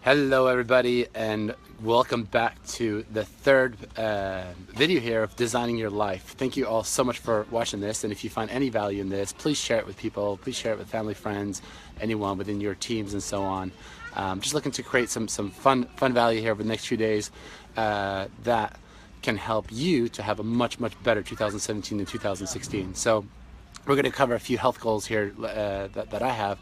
Hello everybody, and welcome back to the third video here of designing your life. Thank you all so much for watching this, and if you find any value in this, please share it with people, please share it with family, friends, anyone within your teams and so on. Just looking to create some fun value here over the next few days that can help you to have a much better 2017 than 2016. So we're going to cover a few health goals here that I have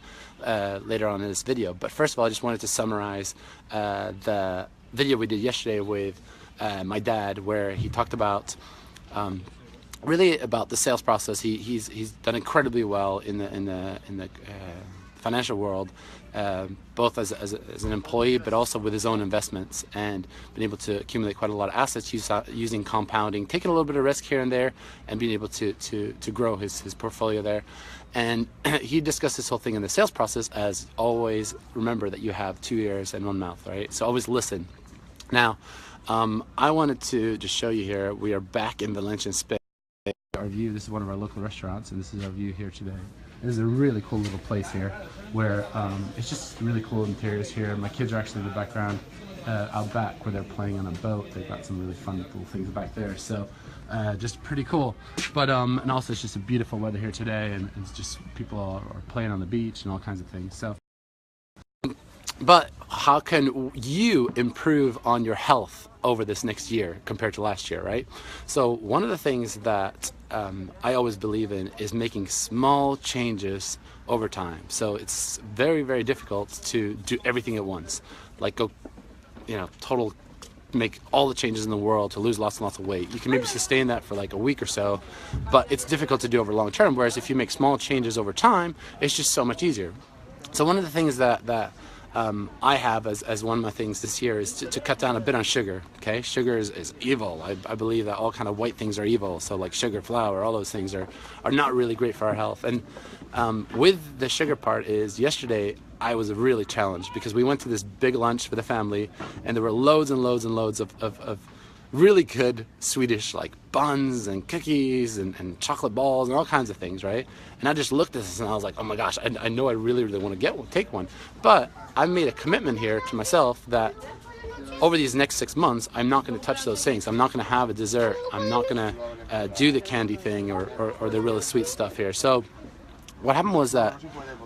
later on in this video. But first of all, I just wanted to summarize the video we did yesterday with my dad, where he talked about really about the sales process. He's done incredibly well in the financial world, both as an employee, but also with his own investments, and been able to accumulate quite a lot of assets using compounding, taking a little bit of risk here and there, and being able to grow his portfolio there. And he discussed this whole thing in the sales process as always remember that you have 2 ears and 1 mouth, right? So always listen. Now, I wanted to just show you here, we are back in Valencia, Spain. Our view, this is one of our local restaurants, and this is our view here today. This is a really cool little place here where it's just really cool interiors here. My kids are actually in the background out back where they're playing on a boat. They've got some really fun little things back there, so just pretty cool. But and also it's just a beautiful weather here today, and it's just people are playing on the beach and all kinds of things. So but how can you improve on your health over this next year compared to last year, right? So one of the things that I always believe in is making small changes over time. So it's very difficult to do everything at once, like go, make all the changes in the world to lose lots and lots of weight. You can maybe sustain that for like a week or so, but it's difficult to do over long term. Whereas if you make small changes over time, it's just so much easier. So one of the things that I have as one of my things this year is to cut down a bit on sugar. Okay, sugar is evil. I believe that all kind of white things are evil. So like sugar, flour, all those things are not really great for our health. And with the sugar part is, yesterday I was really challenged because we went to this big lunch for the family, and there were loads and loads of really good Swedish like buns and cookies and chocolate balls and all kinds of things, right? And I just looked at this and I was like, oh my gosh, I know I really want to take one, but I made a commitment here to myself that over these next 6 months I'm not going to touch those things. I'm not going to have a dessert. I'm not going to do the candy thing or the really sweet stuff here. So what happened was that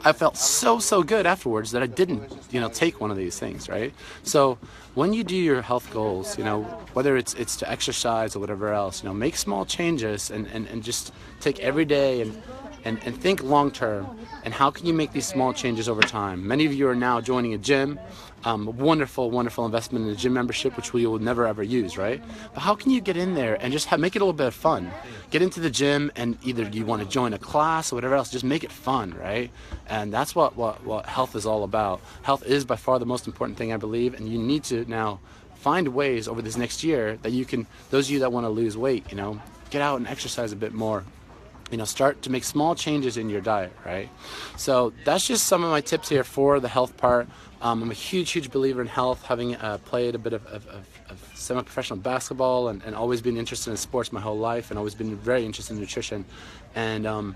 I felt so good afterwards that I didn't, take one of these things, right? So when you do your health goals, whether it's to exercise or whatever else, make small changes and just take every day and think long term. And how can you make these small changes over time? Many of you are now joining a gym, a wonderful investment in a gym membership, which we will never ever use, right? But how can you get in there and just make it a little bit of fun? Get into the gym, and either you want to join a class or whatever else, just make it fun, right? And that's what health is all about. Health is by far the most important thing, I believe, and you need to now find ways over this next year that you can, those of you that want to lose weight, get out and exercise a bit more. Start to make small changes in your diet, right? So that's just some of my tips here for the health part. I'm a huge believer in health, having played a bit of semi-professional basketball and always been interested in sports my whole life, and always been very interested in nutrition. And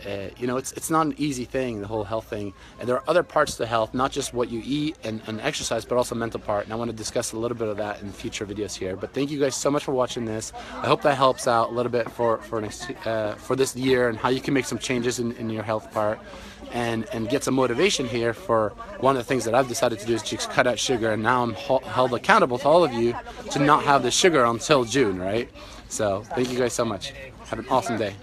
it's not an easy thing, the whole health thing. And there are other parts to health, not just what you eat and exercise, but also mental part. And I want to discuss a little bit of that in future videos here. But thank you guys so much for watching this. I hope that helps out a little bit for this year, and how you can make some changes in your health part, and get some motivation here for one of the things that I've decided to do is just cut out sugar. And now I'm held accountable to all of you to not have the sugar until June, right? So thank you guys so much. Have an awesome day.